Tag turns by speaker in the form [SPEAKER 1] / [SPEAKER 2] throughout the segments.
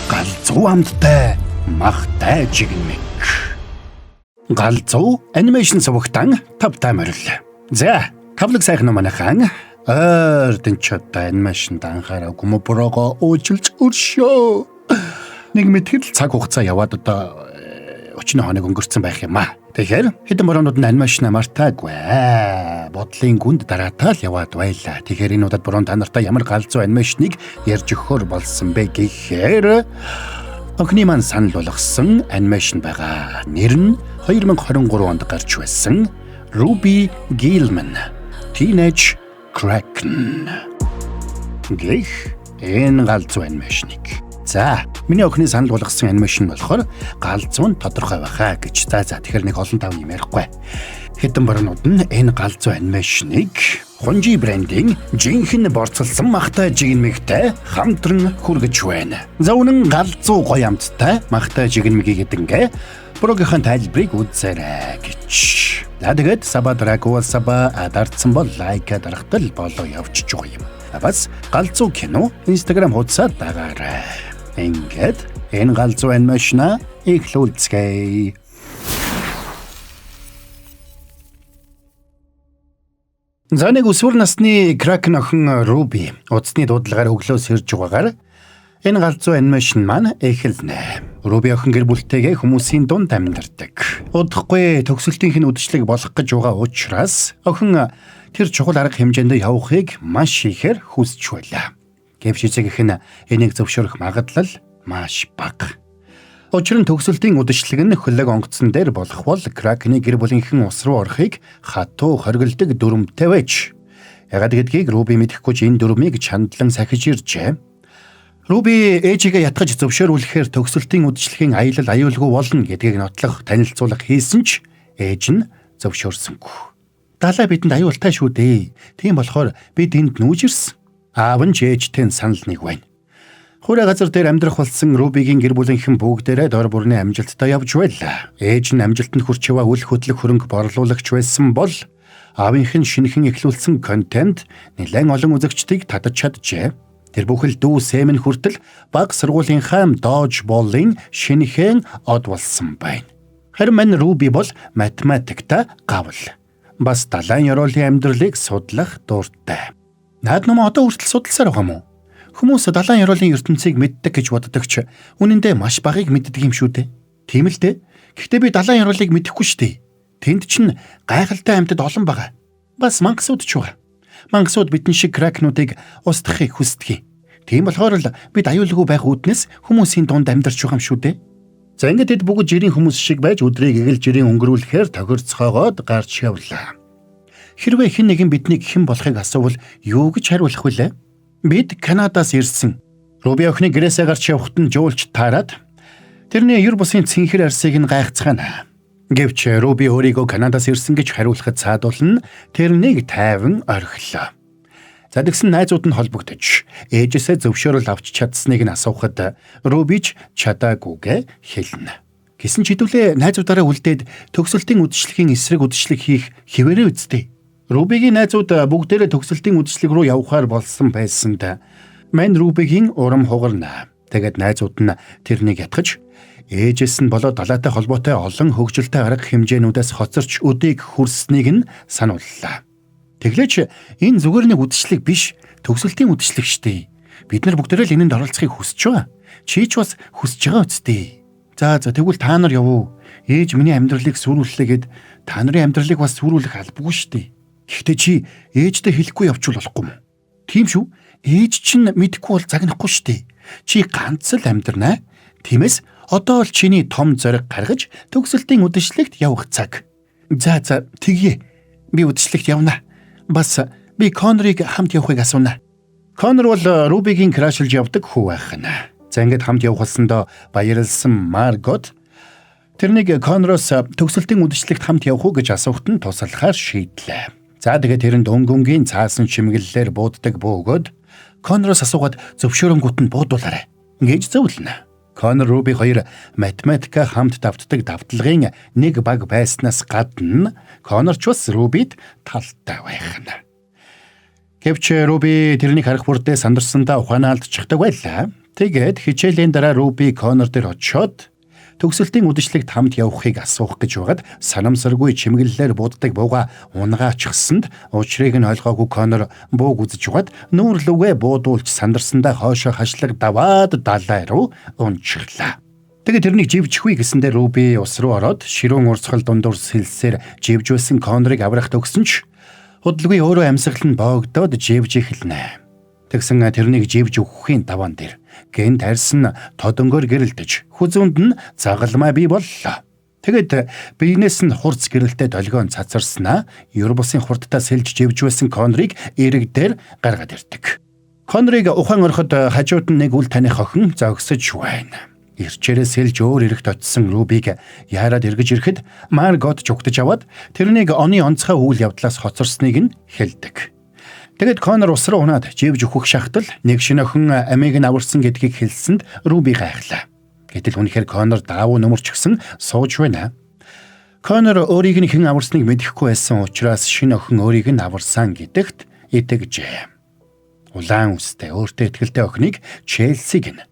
[SPEAKER 1] галзуу амттай махтай жигмэг. Галзуу анимашн сувагтан тавтай морил. За, тавлаг сайхан манайхан ордончтой анимашнд анхаараа гүмбөрөөгөө уужилж өршөө. Нэг мэтгэл цаг хугацаа яваад одоо 30 хоног өнгөрцөн байх юм аа. Тэгэхээр хэдэн бороонд нь анимашн мартаагүй. Бодлын гүнд дараатаа л яваад байлаа. Тэгэхээр энэ удаад бороо та нартай ямар галзуу анимашныг ярьж өгөхөр болсон бэ гэхээр охины маань санал болгосон анимашн байгаа. Нэр нь 2023 онд гарч байсан Ruby Gillman Teenage Kraken гэх энэ галзуу анимашныг. За, миний охины санал болгосон анимашн болохоор галзуу нь тодорхой байхаа гэж. За тэгэхээр нэг олон тав юм ярихгүй. Хэдэн борнууд нь энэ галзуу анимашныг Хунжи брендийн жинхэнэ борцолсон махтай жигмэгтэй хамтран хүргэж байна. За үнэн галзуу гоё амттай махтай жигмэгийг гэдэнгээ програмын тайлбарыг үзээрэй гэж. За тэгээд саба драгуул саба дардсан бол лайк дарахтал болоо явчих байгаа юм. Бас галзуу кино Instagram хуудасаар дагаарай. Ингээд энэ галзуу анимашна эхлүүлцгээе. За нэг өсвөр насны Kraken охин Ruby утасны дуудлагаар өглөө сэрж байгаагаар энэ галзуу анимашн маань эхэлнэ. Ruby охин гэр бүлтэйгээ хүмүүсийн дунд амьдардаг. Удахгүй төгсөлтийнх нь үдшилэг болох гэж байгаа учраас охин тэр чухал арга хэмжээнд явахыг маш ихээр хүсэж байлаа. Гэвч эцэг эх нь энийг зөвшөөрөх магадлал маш бага. Учир нь төгсөлтийн үдшилэг нь хөлөг онгоцон дээр болох бол Kraken-ы гэр бүлийнхэн ус руу орохыг хатуу хоригддаг дүрмтэй байж. Ягаад гэдгийг Ruby мэдэхгүй энэ дүрмийг чандлан сахиж иржээ. Ruby ээжигээ ятгаж зөвшөөрүүлэхээр төгсөлтийн үдшилгийн аялал аюулгүй болно гэдгийг нотлох танилцуулга хийсэн ч ээж нь зөвшөөрсөнгүй. Далай бидэнд аюултай шүү дээ. Тийм болохоор бид энд нүүж ирсэн. Аав нь ээжтэй санал нэг байна. Хураа газар дээр амьдрах болсон Ruby-гийн гэр бүлийнхэн бүгдээрээ дор бүрний амжилттай явж байлаа. Ээж нь амжилтанд хүрч яваа үл хөдлөх хөрөнгө борлуулагч байсан бол аавынх нь шинэхэн эхлүүлсэн контент нэлээд олон үзэгчдийг татаж чаджээ. Тэр бүхэл дүү Сэм нь хүртэл баг сургуулийнхаа Dodgeball-ын шинэхэн од болсон байна. Харин мань Ruby бол математикта гавл. Бас далайн ёроолын амьдралыг судлах дуртай. Наад ном одоо хүртэл судалсаар байгаа юм уу? Хүмүүс далайн ёроолын ертөнцийг мэддэг гэж боддог ч үнэн дээр маш багыг мэддэг юм шүү дээ. Тийм л дээ. Гэхдээ би далайн ёроолыг мэдэхгүй шүү дээ. Тэнд чинь гайхалтай амьтад олон байгаа. Бас мангасууд ч байгаа. Мангасууд бидэн шиг Kraken-уудыг устгахыг хүсдэг. Тийм болохоор л бид аюулгүй байх үүднээс хүмүүсийн дунд амьдарч байгаа юм шүү дээ. За ингээд бүгд жирийн хүмүүс шиг байж өдрийг эгэл жирийн өнгөрүүлэхээр тохирцоогоод гарч явлаа. Хэрвээ хэн нэгэн биднийг хэн болохыг асуувал юу гэж хариулах вүлээ? Бид Канадаас ирсэн. Ruby охины гэрээсээ гарч явахт нь жуулч таарад тэрний юр бусын цэнхэр арсыг нь гайхацгаана. Гэвч Ruby өөрийгөө Канадаас ирсэн гэж хариулахад цаадуулна тэрнийг тайван орхилоо. За тэгсэн найзууд нь холбогдож ээжээсээ зөвшөөрөл авч чадсныг нь асуухад Ruby ч чадаагүйгээ хэлнэ. Гэсэн ч хэдүүлээ найзуудаараа үлдээд төгсөлтийн үдшилгийн эсрэг үдшилэг хийх хിവэрээ үздэй. Ruby-гийн найзууд бүгдээрээ төгсөлтийн үдшилэг рүү явхаар болсон байсанд мань Ruby-гийн урам хугарна. Тэгээд найзууд нь тэрнийг ятгаж ээжээс нь болоод далайтай холбоотой олон хөгжилтэй арга хэмжээнүүдээс хоцорч өдийг хүрснийг нь санууллаа. Тэглээч энэ зүгээр нэг үдшилэг биш, төгсөлтийн үдшилэг штэ. Бид нар бүгдээрээ л энэнд оролцохыг хүсэж байгаа. Чи ч бас хүсэж байгаа үсттэй. За тэгвэл та нар явуу. Ээж миний амьдралыг сүрүүллээ гэд та нарын амьдралыг бас сүрүүлэх албагүй штэ. Гэхдээ чи ээжтэй хэлэхгүй явчвал болохгүй юм. Тийм шүү. Ээж чинь мэдэхгүй бол загнахгүй штэ. Чи ганц л амьдрнаа. Тиймээс одоо л чиний том зориг гаргаж төгсөлтийн үдшилэгт явах цаг. За тэгье. Би үдшилэгт явна. Бас би Конорыг хамт явахыг асууна. Конор бол Ruby-гийн крашилж явдаг хүү байх нь. За ингээд хамт явах болсондоо баярлсан Маргот тэрнийг Конороос төгсөлтийн үдшилэгт хамт явах уу гэж асуухт нь туслахаар шийдлээ. За тэгээд тэрэнд өнгөнгийн цаасан чимэглэлээр бууддаг бөөгөөд Конороос асуугаад зөвшөөрөнгүүт нь буудуулаарай гэж зөвлөнө. Конор Ruby хоёр математика хамт давтдаг давталгын нэг баг байснаас гадна Конор ч бас Ruby-д талтай байх нь. Гэвч Ruby тэрнийг харах бүрдээ сандарсандаа ухаанаа алдчихдаг байлаа. Тэгээд хичээлийн дараа Руби Конор дээр очиод төгсөлтийн үдшилтэд хамт явахыг асуух гэж байгаад санамсаргүй чимэглэлээр буддаг бууга унгаачихсанд учрыг нь ойлгоогүй Конор бууг үзэж угаад нүүр лүгээ буудуулж сандарсандаа хоошоо хашлаг даваад далай руу унчихлаа. Тэгээд тэрнийг живжихгүй гэсэндээ Руби ус руу ороод ширүүн урсгал дундуур сэлсээр живж байсан Конорыг аврах төгсөн ч удалгүй өөрөө амьсгал нь боогдоод живж эхэлнэ. Тэгсэн тэрнийг живж өгөхийн даваан дээр гэнт арьсан тодонгоор гэрэлдэж хүзүүнд нь загалмай бий боллоо. Тэгэд биенээс нь хурц гэрэлтэй долгион цацарснаа юр бусын хурдтай сэлж живж байсан Конорыг эрэг дээр гаргаад ирдэг. Конорыг ухаан ороход хажууд нь нэг үл таних охин зогсож байна. Ирчээрээ сэлж өөр эрэхт очисон Рубиг яарад эргэж ирэхэд Маргот жугтаж аваад тэрнийг оны онцгой үйл явдлаас хоцорсныг нь хэлдэг. Тэгэд Конор ус руу унаад живж өгөх шахтал нэг шинэ охин амийг нь аварсан гэдгийг хэлсэнд Руби гайхлаа. Гэтэл үнэхээр Конор даавуу нөмөрчгсөн сууж байна. Конор өөрийг нь хэн аварсныг мэдэхгүй байсан учраас шинэ охин өөрийг нь аварсан гэдэгт итгэжээ. Улаан үстэй өөртөө итгэлтэй охиныг Челсиг нь.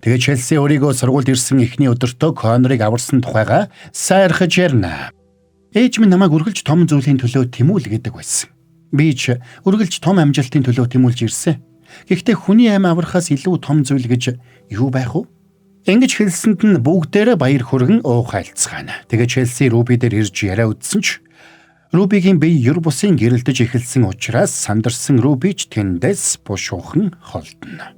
[SPEAKER 1] Тэгээд Челси өөрийгөө сургуульд ирсэн эхний өдөртөө Конорыг аварсан тухайга сайрхаж ярина. Ээж минь намайг үргэлж том зүйлийн төлөө тэмүүлэл гэдэг байсан. Би ч үргэлж том амжилтын төлөө тэмүүлж ирсэн. Гэхдээ хүний амь аврахаас илүү том зүйл гэж юу байх вэ? Ингэж хэлсэнд нь бүгдээрээ баяр хүргэн уухайлцгаана. Тэгээд Челси Руби дээр ирж яриа үдсэн ч Рубигийн бие юр бусын гэрэлдэж эхэлсэн учраас сандарсан Руби ч тэндээс бушуухан холдно.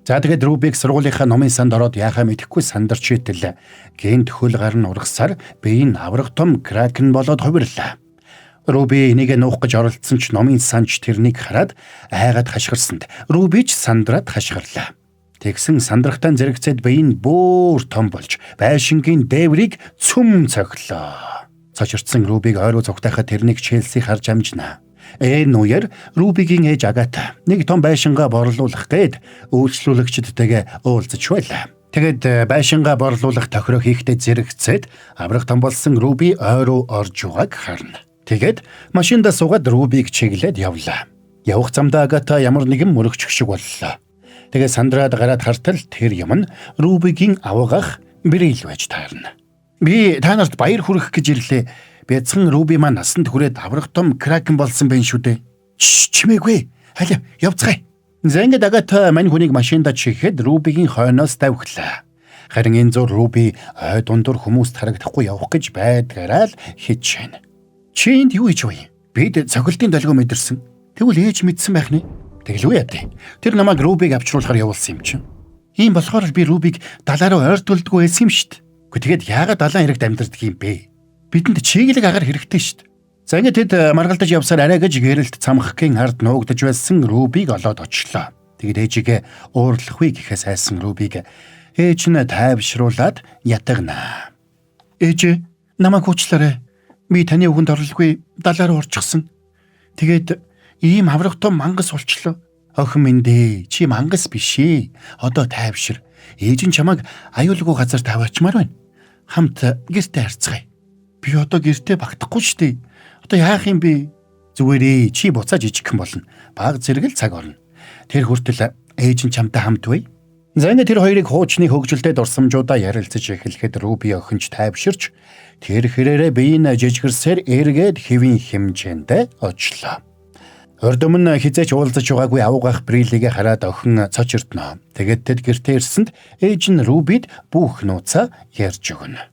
[SPEAKER 1] За тэгээд Рубиг сургуулийнхаа номын санд ороод яахаа мэдэхгүй сандарч итэл гэнт хөл гар нь ургасаар бие нь аврах том кракен болоод хувирлаа. Руби энийг нуух гэж оролцсон ч номын санч тэрнийг хараад айгаад хашгирсанд Руби ч сандраад хашгирлаа. Тэгсэн сандрахтаа зэрэгцээд бие нь бүр том болж байшингийн дээврийг цөм цохилоо. Цочирдсан Рубиг ойроо цогтайхад тэрнийг Челси харж амжнаа. Энэ үеэр Рубигийн ээж Агата нэг том байшингаа борлуулах гээд үйлчлүүлэгчдтэйгээ уулзаж байлаа. Тэгэд байшингаа борлуулах тохироо хийхдээ зэрэгцээд аврах том болсон Руби ойроо орж байгааг харна. Тэгээд машиндаа суугаад Рубиг чиглээд явлаа. Явах замдаа Агата ямар нэгэн мөрөгч шиг боллоо. Тэгээд сандраад гараад хартал тэр юм нь Рубигийн авгах Брил байж таарна. Би та нарт баяр хүргэх гэж ирлээ. Бяцхан Руби маань насанд хүрээд аврах том кракен болсон байх шүү дээ. Чимээгүй. Халя явцгаая. Зэнгэд Агата мань хүнийг машиндаа чигэхэд Рубигийн хойноос давхлаа. Харин энэ зур Руби ой дундуур хүмүүст харагдахгүй явах гэж байдгаараа л хийж байна. Чи энд юу хийж вэ? Бид цохилтын долгио мэдэрсэн. Тэгвэл ээж мэдсэн байх нэ? Тэгэлгүй яа тий. Тэр намайг Рубиг авчруулахаар явуулсан юм чинь. Ийм болохоор би Рубиг далаараа ойртуулдаггүй байсан юм шít. Гэхдээ тэгээд яагаад далайн хэрэгт амьдардаг юм бэ? Бидэнд чиглэг агаар хэрэгтэй шít. За ингээд тэд маргалдаж явсаар арай гэж гэрэлт цамхгийн ард нуугдаж байсан Рубиг олоод очлоо. Тэгэд ээжигээ уурлахгүй гэхээс айсан Рубиг ээж нь тайвшруулад ятагнаа. Ээж намайг уучлаарай. Би таны үгэнд орлогүй далаар урчихсан. Тэгээд ийм аврах том мангас болчлоо. Охин минь дээ, чи мангас биш ээ. Одоо тайвшир. Ээж нь чамайг аюулгүй газар тавиачмаар байна. Хамт гэртээ харцгаая. Би одоо гэртээ багтахгүй шүү дээ. Одоо яах юм бэ? Зүгээрээ чи буцааж ижигхэн болно. Баг зэрэг л цаг орно. Тэр хүртэл ээж нь чамтай хамт бай. За ингээд тэр хоёрыг хуучны хөгжилтэй дурсамжуудаа ярилцаж эхлэхэд Руби охинч тайвширч тэр хэрээрээ биеийн жижигэрсээр эргээд хэвийн хэмжээндээ очлоо. Ордом нь хизээч уулзаж байгаагүй авгах Брилигээ хараад охин цочирдноо. Тэгээд тэд гэртээ ирсэнд ээж нь Рубид бүх нууцаа ярьж өгнө.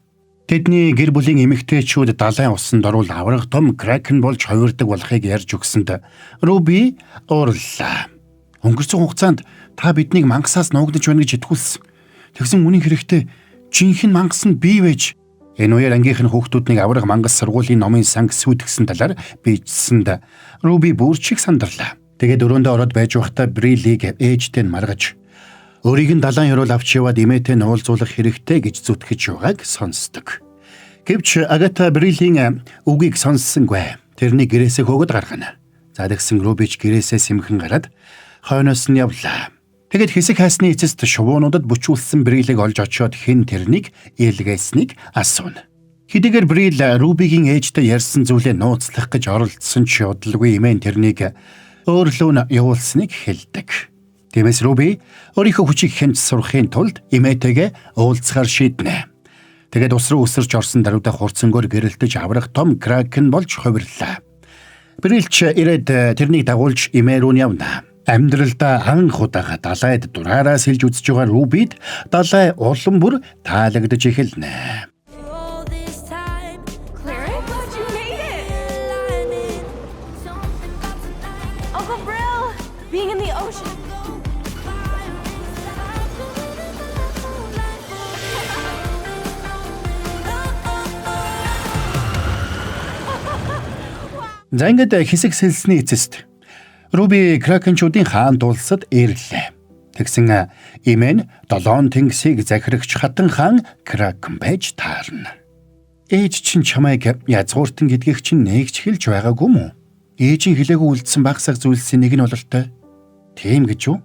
[SPEAKER 1] Тэдний гэр бүлийн эмэгтэйчүүд далайн усанд орвол аврах том кракен болж хувирдаг болохыг ярьж өгсөнд Руби уурлаа. Өнгөрсөн хугацаанд та биднийг мангасаас нуугдаж байна гэж итгүүлсэн. Тэгсэн үнийн хэрэгтэй жинхэнэ мангас нь бий байж. Энэ үеэр ангийнх нь хүүхдүүднийг аврах мангас сургуулийн номын сан сүйтгэсэн талаар бичсэнд Руби бүрчиг сандарлаа. Тэгээд өрөөндөө ороод байж байхдаа Брилиг ээжтэй нь маргаж өөрийг нь далайн ёроол авч яваад эмээтэй нь уулзуулах хэрэгтэй гэж зүтгэж байгааг сонсдог. Гэвч Агата Брилийн үгийг сонссонгүй. Тэрний гэрээсээ хөөгд гаргана. За тэгсэн Рубич гэрээсээ сэмхэн гараад хойноос нь явлаа. Тэгэд хэсэг хайсны эцэст шувуунуудад бүчүүлсэн Брилийг олж очиод хэн тэрнийг илгээснийг асууна. Хэдийгээр Брил Рубигийн ээжтэй ярьсан зүйлээ нууцлах гэж оролдсон ч удалгүй эмээн тэрнийг өөрлөө нь явуулсныг хэлдэг. Тиймээс Руби өөрийнхөө хүчийг хэмж сурахын тулд эмээтэйгээ уулзахаар шийднэ. Тэгээд ус руу өсөрч орсон даруйда хурцангоор гэрэлтэж аврах том кракен болж хувирлаа. Брилч ирээд тэрнийг дагуулж эмээ рүү явна. Амьдралдаа анх удаага далайд дураараа сэлж үзэж байгаа Рубид далай улам бүр таалагдж эхэлнэ.
[SPEAKER 2] Being in the ocean.
[SPEAKER 1] За ингээд хэсэг сэлсний эцэст Руби кракенчуудын хаан дулсад ирлээ. Тэгсэн имэн 7 тэнгисийг захирагч хатан хаан кракен байж таарна. Ээж чинь чамайг язгууртан гэдгийг чинь нээгч хэлж байгаагүй мүү? Ээжийн хэлээгүй үлдсэн багсаг зүйлсийн нэг нь бололтой. Тийм гэж юу?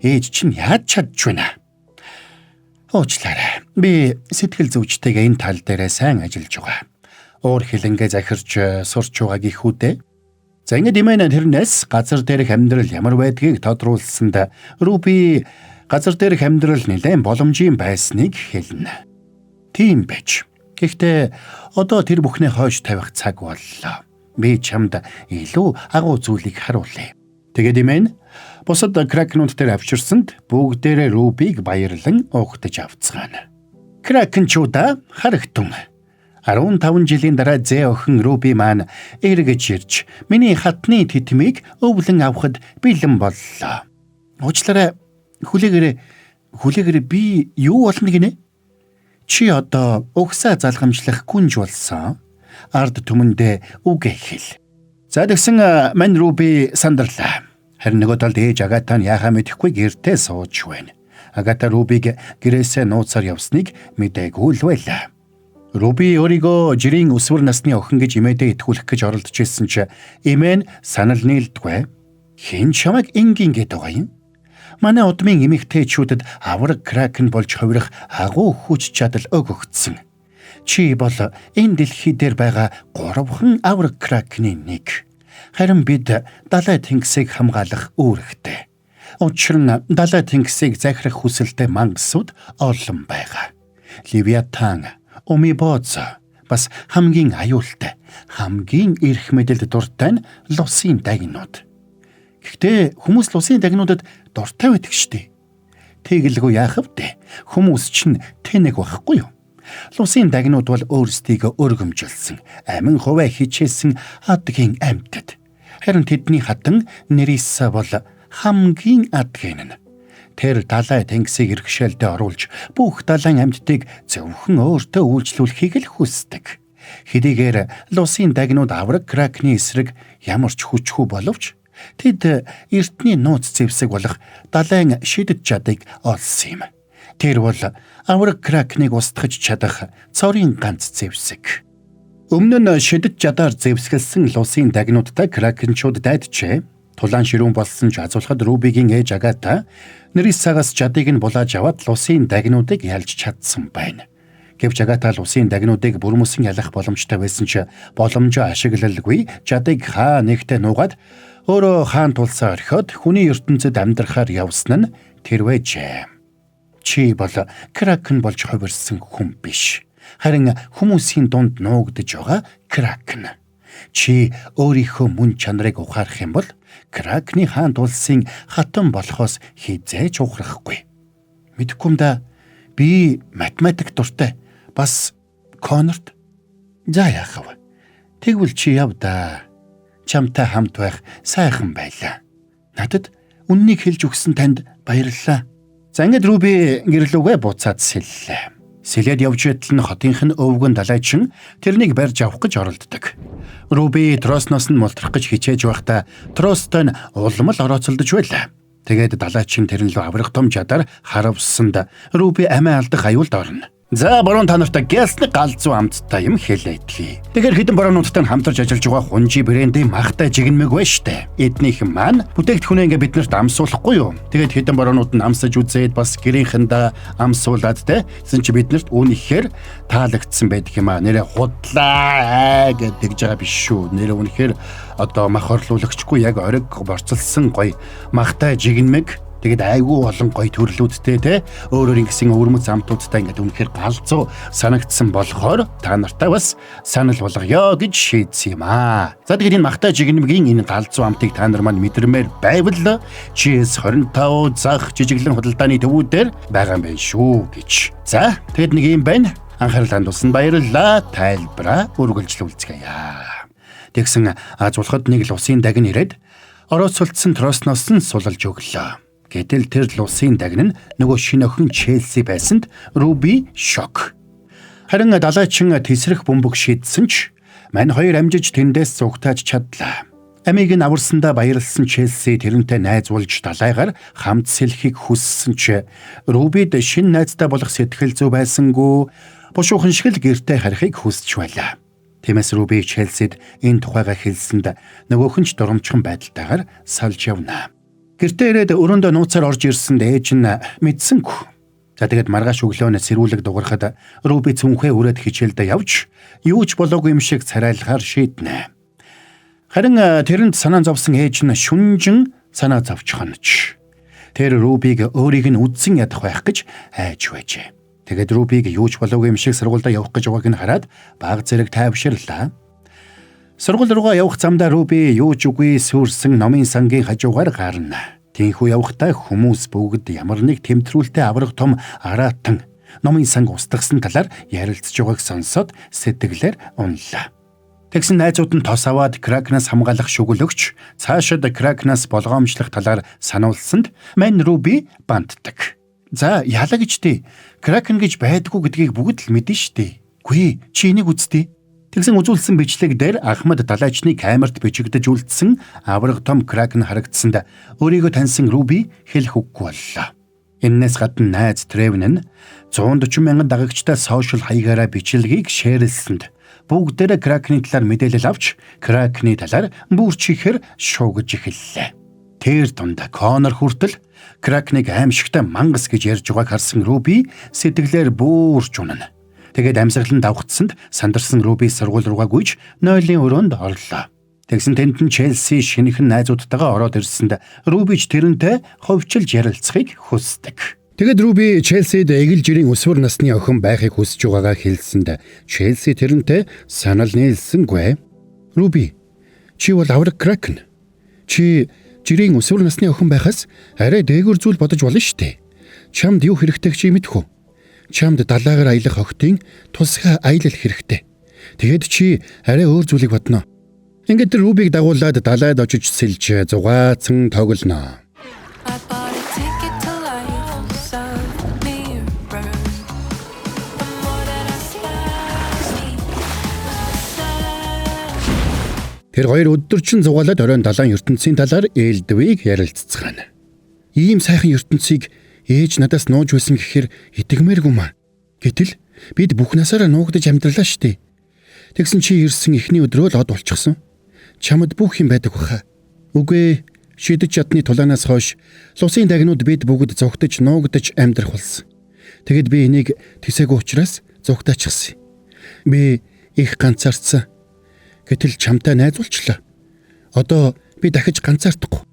[SPEAKER 1] Ээж чинь яаж чадж байна? Уучлаарай. Би сэтгэл зүйчтэйгээ энэ тал дээр сайн ажиллаж байгаа. Уур хилэнгээ захирч сурч байгаа гихүүдээ. За ингээд имэн тэрнээс газар дээрх амьдрал ямар байдгийг тодруулсанд Руби газар дээрх амьдрал нэлээд боломжийн байсныг хэлнэ. Тийм байж. Гэхдээ одоо тэр бүхний хойш тавих цаг боллоо. Би чамд илүү агуу зүйлийг харуулъя. Тэгээд имэн бусад кракенууд дээр авчирсанд бүгдээрээ Рубиг баярлан угтаж авцгаана. Кракенчуудаа харагтун. 15 жилийн дараа Зэ охин Руби маань эргэж ирж миний хатны титмийг өвлөн авахд бэлэн боллоо. Уучлаарай. Хүлээгээрээ би юу болно гинэ? Чи одоо угсаа залгамжлах гүнж болсон. Ард түмэндээ үг хэл. За тэгсэн мань Руби сандарлаа. Харин нөгөө талд ээж Агата нь яхаа мэдэхгүй гэртээ сууж байна. Агата Рубиг гэрээсээ нууцаар явсныг мэдээгүй л байлаа. Руби өөрийгөө жирийн өсвөр насны охин гэж имээдээ итгүүлэх гэж оролдож ирсэн чи имэн санал нийлдэггүй. Хэн чамайг ингийн гээд байгаа юм? Манай удмын эмэгтэйчүүдэд авраг кракен болж хувирах агуу хүч чадал өгөгдсөн. Чи бол энэ дэлхий дээр байгаа 3хан авраг кракены нэг. Харин бид далай тэнгисийг хамгаалах үүрэгтэй. Учир нь далай тэнгисийг захирах хүсэлтэй мангасууд олон байгаа. Левиатан, Умибоц бас хамгийн аюултай, хамгийн эрх мэдэлд дуртай нь лусын дагнууд. Гэхдээ хүмүүс лусын дагнуудад дуртай байдаг штеп. Тэгэлгүй яах вэ? Хүмүүс чинь тэнэг байхгүй юу? Лусын дагнууд бол өөрсдийгөө өргөмжилсөн, амин хуваа хичээсэн адгийн амьтад. Харин тэдний хатан Нериса бол хамгийн адгийн нь. Тэр далай тэнгисийг иргэшээлдээ оруулж бүх далайн амьтдыг зөвхөн өөртөө үйлчлүүлэхийг л хүсдэг. Хэдийгээр лусын дагнууд авраг кракны эсрэг ямар ч хүчгүй боловч тэд эртний нууц зэвсэг болох далайн шидэд чадыг олсон юм. Тэр бол авраг кракныг устгаж чадах цорын ганц зэвсэг. Өмнө нь шидэд чадаар зэвсгэлсэн лусын дагнуудтай кракенчууд дайджээ. Тулаан ширүүн болсон ч азуулахад Рубигийн ээж Агата Нерисагаас чадыг нь булааж аваад лусын дагнуудыг ялж чадсан байна. Гэвч Агата лусын дагнуудыг бүрмөсөн ялах боломжтой байсан ч боломжоо ашиглалгүй чадыг хаа нэгтээ нуугаад өөрөө хаан тулсаа орхиод хүний ертөнцид амьдрахаар явсан нь тэр байжээ. Чи бол кракен болж хувирсан хүн биш. Харин хүмүүсийн дунд нуугдж байгаа кракен. Чи өөрийнхөө мөн чанарыг ухаарах юм бол кракны хаан тулсын хатан болохоос хизээж ухрахгүй. Мэдхгүй юм да. Би математик дуртай. Бас Конорт. За яах вэ? Тэгвэл чи яв да. Чамтай хамт байх сайхан байлаа. Надад үннийг хэлж өгсөн танд баярлалаа. За ингээд Руби гэрлүүгээ буцаад сэллээ. Сэлээд явж байтал нь хотынх нь өвгөн далайчин тэрнийг барьж авах гэж оролддог. Руби Тросноос нь мултрах гэж хичээж байхдаа Тростой нь улмал орооцолдож байлаа. Тэгээд далайчин тэрэн лөө аврах том чадар харавсанд Руби амиа алдах аюулд орно. За баруун та нартай гэлсний галзуу амттай юм хэлээдлээ. Тэгэхээр хэдэн баруунуудтай хамтарч ажиллаж байгаа хунжи брендийн махтай жигнэмэг байна штэ. Эднийх маань бүтээгдэхүүнээ ингээ биднэрт амсуулахгүй юу? Тэгээд хэдэн баруунууд нь амсаж үзээд бас гэрийнхэндээ амсуулаад те. Тэсэн чи биднэрт үнэхээр таалагдсан байдаг юм аа. Нэрэ худлаа гэдэг жаа биш шүү. Нэрэ үнэхээр одоо мах орлуулагчгүй яг ориг борцолсон гоё махтай жигнэмэг Тэгээд айгүй олон гоё төрлүүдтэй те өөрөөр ингэсэн өвөрмөц амтуудтай ингээд үнэхээр галзуу санагдсан болохоор та нартай бас санал болгоё гэж шийдсэн юм аа. За тэгээд энэ Магтай жигнэмгийн энэ галзуу амтыг та нар маань мэдэрмээр байвал GS25 зах жижиглэн худалдааны төвүүдээр байгаа юм байна шүү гэж. За тэгээд нэг юм байна. Анхаарлаа хандуулсан баярлалаа. Тайлбараа үргэлжлүүлцгээе. Тэгсэн аз улхад нэг л усын дагн ирээд орооцолдсон тросноос нь сулалж өглөө. Гэтэл тэр лусын дагн нь нөгөө шинэ охин Челси байсанд Руби шок. Харин далайчин тесрэх бөмбөг шийдсэн ч мань хоёр амжиж тэндээс зугтааж чадлаа. Амийг нь аварсандаа баярлсан Челси тэрнтэй найзуулж далайгаар хамт сэлхийг хүссэн ч Рубид шинэ найзтай болох сэтгэл зүй байсангүй бушуухан шиг л гэртээ харихыг хүсч байлаа. Тиймээс Руби Челсид энэ тухайга хэлсэнд нөгөөх нь ч дурамчхан байдалтайгаар салж явна. Гэртээ ирээд өрөөндөө нууцаар орж ирсэнд ээж нь мэдсэнгүй. За тэгээд маргааш өглөөнөөс сэрүүлэг дуурахад Руби цүнхээ өрөөд хичээлдээ явж юу ч болоогүй юм шиг царайлахаар шийднэ. Харин тэрэнд санаа зовсон ээж нь шүнжин санаа зовчихоноч. Тэр Рубиг өөрийг нь үдсэн ядах байх гэж айж байжээ. Тэгээд Рубиг юу ч болоогүй юм шиг сургуультай явах гэж байгааг нь хараад баг зэрэг тайвширлаа. Сургууль руугаа явах замдаа Руби юу ч үгүй сүрсэн номын сангийн хажуугаар гарна. Тинхүү явахдаа хүмүүс бүгд ямар нэг тэмдрүүлтэй авраг том араатан номын санг устгасан талаар ярилцж байгааг сонсоод сэтгэлээр унлаа. Тэгсэн найзууд нь тос аваад Кракенаас хамгаалах шүгэл өгч цаашид Кракенаас болгоомжлох талаар сануулсанд мань Руби бантдаг. За яалаа гэж тий. Кракен гэж байдгүй гэдгийг бүгд л мэднэ штэ. Гүй чи энийг үздэй. Тэгсэн үзүүлсэн бичлэг дээр Ахмад далайчны камерт бичигдэж үлдсэн авраг том Кракен харагдсанд өөрийгөө таньсан Руби хэлэх үггүй боллоо. Эннээс гадна найз Тревен нь 140 мянган дагагчтай сошиал хаягаараа бичлэгийг шеэрлсэнд бүгдээрээ Кракений талаар мэдээлэл авч Кракений талаар бүрчихээр шуугиж эхэллээ. Тэр дундаа Конор хүртэл Кракеныг аимшигтай мангас гэж ярьж байгааг харсан Руби сэтгэлээр бүурч унана. Тэгээд амьсгалан давхцсанд сандарсан Руби сургууль руугаа гүйж нойлын өрөөнд орлоо. Тэгсэн тэнд нь Челси шинэхэн найзуудтайгаа ороод ирсэнд Рубич тэрнтэй ховчилж ярилцахыг хүсдэг. Тэгэд Руби Челсид эгэл жирийн өсвөр насны охин байхыг хүсэж байгаагаа хэлсэнд Челси тэрнтэй санал нийлсэнгүй. Руби, чи бол авраг Кракен. Чи жирийн өсвөр насны охин байхаас арай дээгүүр зүйл бодож болно штэ. Чамд юу хэрэгтэй чи мэдхүү. Чамд далайгаар аялах охтын тусгай аялал хэрэгтэй. Тэгэд чи арай өөр зүйлийг бодно. Ингээд Рубиг дагуулад далайд очиж сэлж зугаацсан тоглоно. Тэр хоёр өдөржин зугаалаад оройн далайн ертөнцийн талаар ээлдвийг ярилццгаана. Ийм сайхан ертөнцийг ээж надаас нууж байсан гэхээр итгэмээргүй маа. Гэтэл бид бүх насаараа нуугдаж амьдралаа штэ. Тэгсэн чи ирсэн эхний өдрөө л од болчихсон. Чамд бүх юм байдаг баха. Үгүй шидэж чадны тулаанаас хойш лусын дагнууд бид бүгд зогтож нуугдаж амьдрах болсон. Тэгэд би энийг тэсээгүй учраас зугтаачихсан. Би их ганцаардсан. Гэтэл чамтай найзуулчлаа. Одоо би дахиж ганцаардахгүй.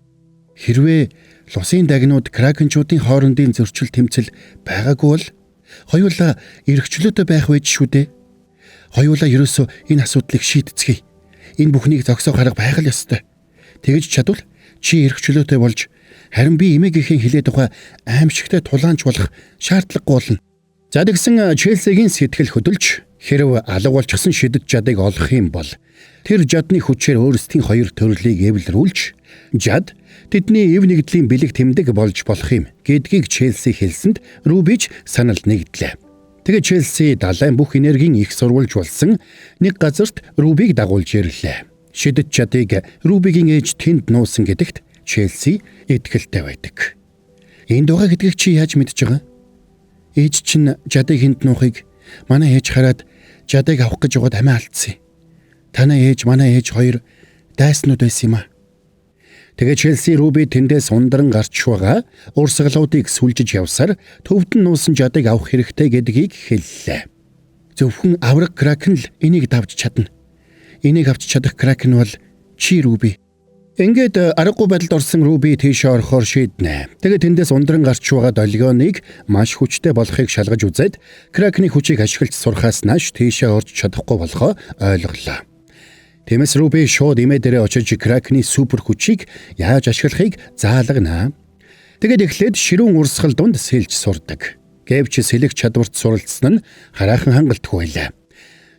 [SPEAKER 1] Хэрвээ лусын дагнууд кракенчуудын хоорондын зөрчил тэмцэл байгаагүй бол хоёулаа эргчлөөтэй байх байж шүү дээ. Хоёулаа ерөөсөө энэ асуудлыг шийдэцгээе. Энэ бүхнийг зогсоох арга байх л ёстой. Тэгж чадвал чи эргчлөөтэй болж харин би эмээгийн хилээд тухай аимшигтай тулаанч болох шаардлагагүй болно. За тэгсэн Челсигийн сэтгэл хөдөлж хэрв алга болчихсон шидэж жадыг олох юм бол тэр жадны хүчээр өөрсдийн хоёр төрлийг эвлэрүүлж жад тэдний эв нэгдлийн бэлэг тэмдэг болж болох юм гэдгийг Челси хэлсэнд Рубич санал нэгдлээ. Тэгээд Челси далайн бүх энергийн их сурвалж болсон нэг газарт Рубиг дагуулж ирлээ. Шидэж жадыг Рубигийн ээж тэнд нуусан гэдэгт Челси итгэлтэй байдаг. Энд байгаа гэдгийг чи яаж мэдж байгаа? Ээж чинь жадыг энд нуухыг манай ээж хараад жадыг авах гэж яваад амиа алдсан. Танай ээж манай ээж хоёр дайснууд байсан юм а. Тэгээ Челси Руби тэндээс ундран гарч байгаа урсгалуудыг сүлжиж явсаар төвд нь нуусан жадыг авах хэрэгтэй гэдгийг хэллээ. Зөвхөн авраг Кракен л энийг давж чадна. Энийг авч чадах Кракен бол чи Руби. Ингээд аргагүй байдалд орсон Руби тийшээ орохоор шийднэ. Тэгээд тэндээс ундран гарч байгаа долгионыг маш хүчтэй болохыг шалгаж үзээд Кракений хүчийг ашиглаж сурахаас нааш тийшээ орж чадахгүй болохоо ойлголоо. Тиймээс Руби шууд имээ дээрээ очиж Кракений супер хүчийг яаж ашиглахыг заалгана. Тэгээд эхлээд ширүүн урсгал дунд сэлж сурдаг. Гэвч сэлэх чадварт суралцсан нь хараахан хангалтгүй байлаа.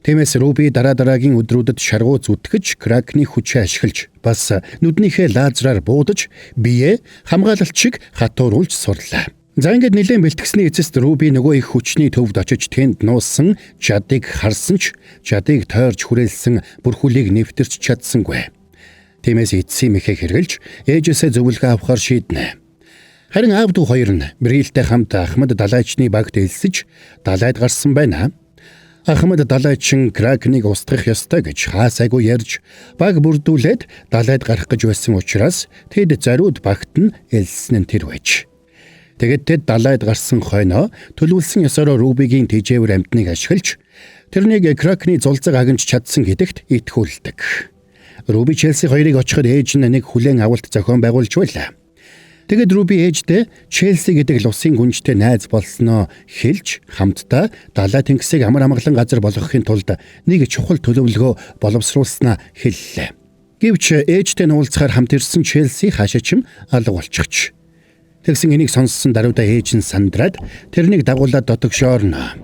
[SPEAKER 1] Тиймээс Руби дараагийн өдрүүдэд шаргуу зүтгэж Кракений хүчээ ашиглаж бас нүднийхээ лазераар буудаж биеэ хамгаалагч шиг хатууруулж сурлаа. За ингээд нэлээд бэлтгэсний эцэст Руби нөгөө их хүчний төвд очиж тэнд нуусан жадыг харсан ч жадыг тойрч хүрээлсэн бүрхүүлийг нэвтэрч чадсангүй. Тиймээс эцсийн мэхээ хэрглэж ээжээсээ зөвлөгөө авахар шийднэ. Харин аав дүү хоёр нь Брилтэй хамт Ахмад далайчны багт элсэж далайд гарсан байна. Ахмад далайчин Кракенийг устгах ёстой гэж хаасайгүй ярьж баг бүрдүүлээд далайд гарах гэж байсан учраас тэд зориуд багт нь элсэн нь тэр байж. Тэгэд тэд далайд гарсан хойноо төлөвлөсөн ёсоор Рубигийн тэжээвэр амьтныг ашиглаж тэрнийг Кракений зулцаг агнж чадсан гэдэгт итгүүлдэг. Руби Челси хоёрыг очиход ээж нь нэг хүлээн авалт зохион байгуулж байлаа. Тэгэд Руби ээжтэй Челси гэдэг лусын гүнжтэй найз болсноо хэлж хамтдаа далай тэнгисийг амар амгалан газар болгохын тулд нэг чухал төлөвлөгөө боловсруулснаа хэллээ. Гэвч ээжтэй уулзахаар хамт ирсэн Челси хаашаачим алга болчихч. Тэгсэн энийг сонссон даруйда ээж нь сандраад тэрнийг дагуулад дотогшоорно.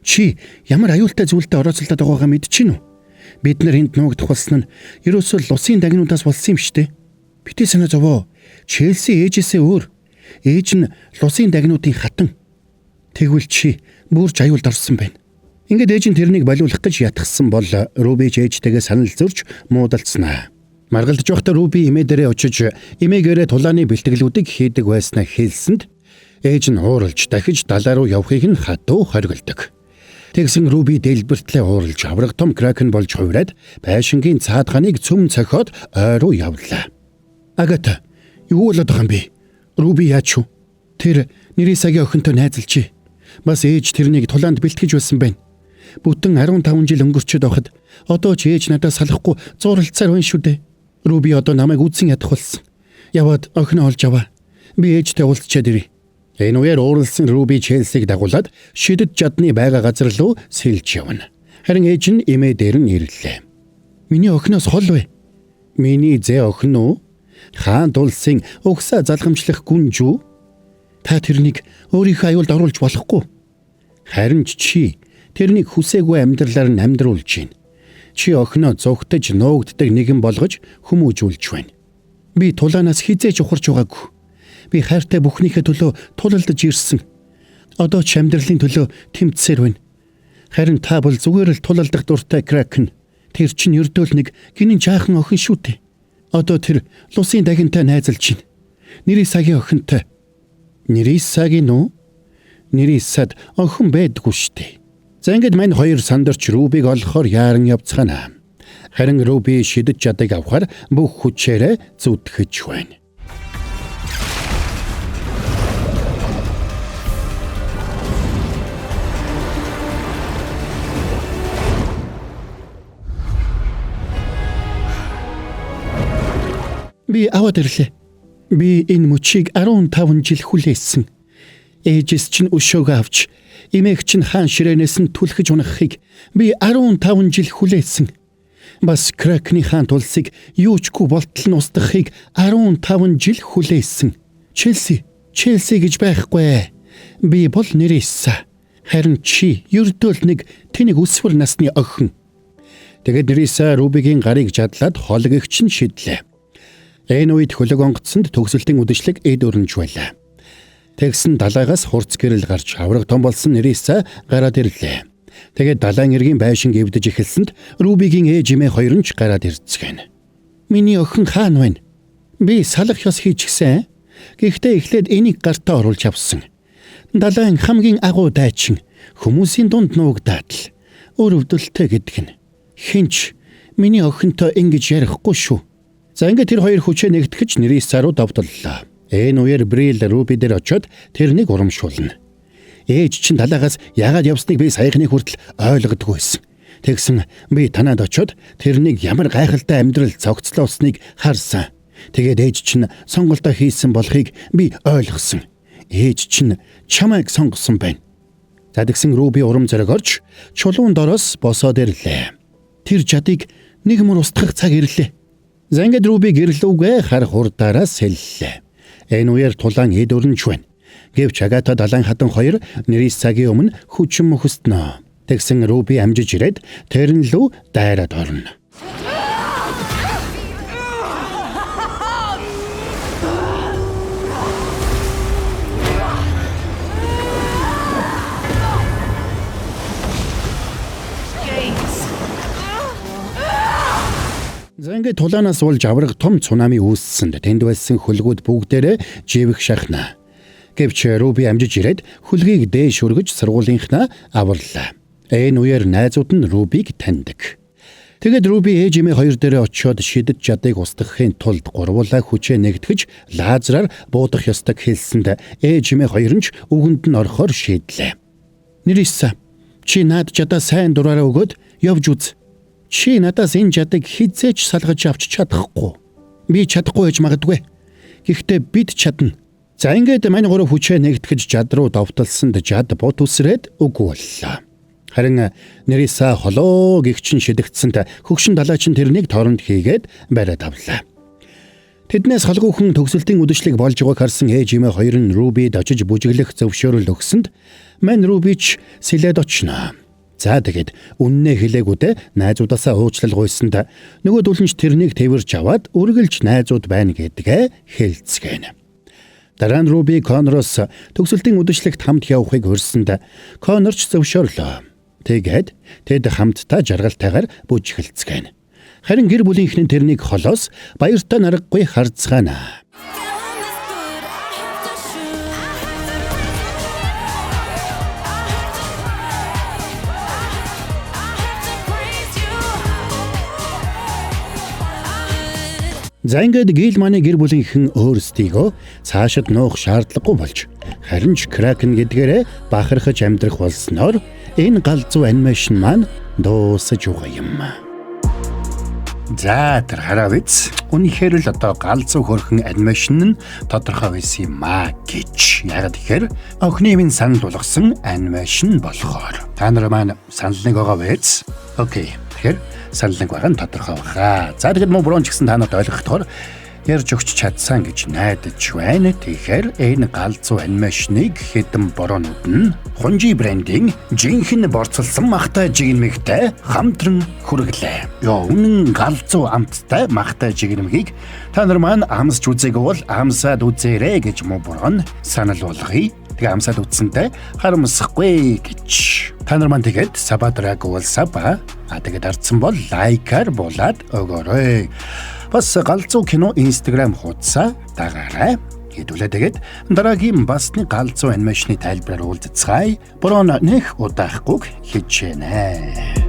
[SPEAKER 1] Чи ямар аюултай зүйлдэ орооцолдод байгаагаа мэдчихэв үү? Бид нар энд нуугдах болсон нь ерөөсөө лусын дагнуудаас болсон юм штэ. Битээ санаа зовоо. Челси ээжээсээ өөр. Ээж нь лусын дагнуудын хатан. Тэгвэл чи бүрж аюулд орсон байна. Ингээд ээж нь тэрнийг болиулах гэж ятгсан бол Руби ээжтэйгээ санал зөрж муудалцснаа. Маргалдаж байхдаа Руби имээ дээрээ очиж имээгээрээ тулааны бэлтгэлүүдийг хийдэг байснаа хэлсэнд ээж нь ууралж дахиж далай руу явахыг нь хатуу хориглодог. Тэгсэн Руби дэлбэртлээ ууралж авраг том Кракен болж хувраад байшингийн цаадханыг цөм цохиод ой руу явлаа. Агата, юу болоод байгаа юм бэ? Руби яач вэ? Тэр Нэрисагийн охинтой найзалж. Бас ээж тэрнийг тулаанд бэлтгэж байсан байна. Бүтэн 15 жил өнгөрчөд байхад одоо ч ээж надаас салахгүй зууралцаар байна шүү дээ. Руби одоо намайг үзэн ядах болсон. Яваад охиноо олж аваа. Би ээжтэй уулзчаад ирье. Энэ үеэр ууралсан Руби Челсиг дагуулад шидэд жадны байгаа газар руу сэлж явна. Харин ээж нь имээ дээр нь ирлээ. Миний охиноос хол вэ? Миний зэ охин уу? Хаан улсын угсаа залгамжлах гүнж үү? Та тэрнийг өөрийнхөө аюулд оруулж болохгүй. Харин чи тэрнийг хүсээгүй амьдралаар нь амьдруулж байна. Чи охиноо зугтаж нуугддаг нэгэн болгож хүмүүжүүлж байна. Би тулаанаас хизээж ухарч байгаагүй. Би хайртай бүхнийхээ төлөө тулалдаж ирсэн. Одоо ч амьдралын төлөө тэмцсээр байна. Харин та бол зүгээр л тулалдах дуртай Кракен. Тэр чинь ердөөл нэг гинэн жаахан охин шүү дээ. Одоо тэр лусын дагинтай найзалж байна. Нэрисагийн охинтой. Нэрисагийн үү? Нэрисад охин байдгүй штэ. За ингээд мань хоёр сандарч Рубиг олохоор яаран явцгаана. Харин Руби шидэд жадыг авахар бүх хүчээрээ зүтгэж байна. Би аваад ирлээ. Би энэ мөчийг 15 жил хүлээсэн. Ээжээс чинь өшөөгөө авч, эмээг чинь хаан ширээнээс нь түлхэж унахыг би 15 жил хүлээсэн. Бас Кракений хаан тулсыг юучгүй болтол нь устгахыг 15 жил хүлээсэн. Челси гэж байхгүй. Би бол Нэриса. Харин чи ердөөл нэг тэнийг өсвөр насны охин. Тэгээд Нэриса Рубигийн гарыг жадлаад хологигч нь шидлээ. Энэ үед хөлөг онгоцсонд төгсөлтийн үдэшлэг эд өрнж байлаа. Тэгсэн далайгаас хурц гэрэл гарч авраг том болсон Нэриса гараад ирлээ. Тэгээд далайн эргийн байшин эвдэж эхэлсэнд Рубигийн ээж эмээ хоёр нь ч гараад ирцгэн. Миний охин хаан байна. Би салах ёс хийчихсэн. Гэхдээ эхлээд энийг гартаа оруулж авсан. Далайн хамгийн агуу дайчин хүмүүсийн дунд нуугдаад л өрөвдөлтэй гэдэг нь. Хинч миний охинтой ингэж ярихгүй шүү. За ингээд тэр хоёр хүчээ нэгтгэж Нэриса руу давталлаа. Энэ үеэр Брил Руби дээр очиод тэрнийг урамшуулна. Ээж чинь далайгаас яагаад явсныг би саяхны хүртэл ойлгодгүй байсан. Тэгсэн би танаад очиод тэрнийг ямар гайхалтай амьдрал цогцлоосныг харсан. Тэгээд ээж чинь сонголтоо хийсэн болохыг би ойлгосон. Ээж чинь чамайг сонгосон байна. За тэгсэн Руби урам зориг орж чулуун дороос босоод ирлээ. Тэр жадыг нэг мөр устгах цаг ирлээ. За ингээд Руби гэрлүүгээ хар хурдаараа сэллээ. Энэ үеэр тулаан эд өрнж байна. Гэвч Агата далайн хатан хоёр Нерисагийн өмнө хүчин мөхөстнө. Тэгсэн Руби амжиж ирээд тэрэн лүү дайраад орно. За ингээд тулаанаас болж авраг том цунами үүссэнд тэнд байсан хөлгүүд бүгдээрээ живэх шахна. Гэвч Руби амжиж ирээд хөлгийг дээш өргөж сургуулийнхнаа аварлаа. Энэ үеэр найзууд нь Рубиг таньдаг. Тэгэд Руби ээжимээ хоёр дээрээ очиод шидэд жадыг устгахын тулд гурвуулаа хүчээ нэгтгэж лазераар буудах ёстойг хэлсэнд ээжимээ хоёр нь үгэнд нь орохоор шийдлээ. Нериса, чи наад жадаа сайн дураараа өгөөд явж үз. Чи надаас энэ жадыг хизээч салгаж авч чадахгүй. Би чадахгүй гэж магадгүй. Гэхдээ бид чадна. За ингээд мань гурав хүчээ нэгтгэж жад руу давталсанд жад бут үсрээд үгүй боллоо. Харин Нериса холоо гихчин шидэгдсэнд хөгшин далаачин тэрнийг торонд хийгээд бариад авлаа. Тэднээс холгүйхэн төгсөлтийн үдэшлэг болж байгааг харсан ээжимээ хоёр нь Рубид очиж бүжиглэх зөвшөөрөл өгсөнд мань Рубич сэлээд очно. За тэгээд үннээ хэлээгүүдээ найзуудаасаа уучлал гуйсанд нөгөөдөл нь тэрнийг тэрвэрч аваад үргэлж найзууд байна гэдгээ хэлцгээнэ. Дараа нь Руби Коннороос төгсөлтийн үдэшлэгт хамт явахыг хөрсөнд Коннорч зөвшөөрлөө. Тэгээд тэд хамтдаа жаргалтайгаар бүжиглцгээнэ. Харин гэр бүлийнхэн тэрнийг холоос баяртай наргагүй харцгаана. За ингээд Гилманы гэр бүлийнхэн өөрсдийгөө цаашид нуух шаардлагагүй болж харин ч Кракен гэдгээрээ бахархаж амьдрах болсноор энэ галзуу анимашн маань дуусаж байгаа юм. За тэр хараавиц үнэхээр л одоо галзуу хөрхөн анимашн нь тодорхой байсан юм аа гэж. Яг тэгэхээр охины минь санал болгосон анимашн болохоор та нар маань санал нэг байгаа биз? Окей. Тэгэхээр санал нэг байгаа нь тодорхой байгаа. За тэгэхэд мөн буруу ч гэсэн та нарт ойлгохдоор ярьж өгч чадсан гэж найдаж байна. Тэгэхээр энэ галзуу анимашныг хэдэн бороонууд нь Хунжи брендийн жинхэнэ борцолсон махтай жигнэмэгтэй хамтран хүргэлээ. Үнэн галзуу амттай махтай жигнэмгийг та нар маань амсч үзээгүй бол амсаад үзээрэй гэж мөн буруу санал болгоё. Тэгээ амсаад үзсэнтэй харамсахгүй гэж. Та нар маань тэгээд сабадраг бол саба. Тэгээд ардсан бол лайкаар булаад өгөөрэй. Бас галзуу кино Instagram хуудасаа дагаарай. Хэдүүлээ тэгээд дараагийн бас нэг галзуу анимашны тайлбараар уулзцгаая. Бороо нэх удаахгүй хичээнэ.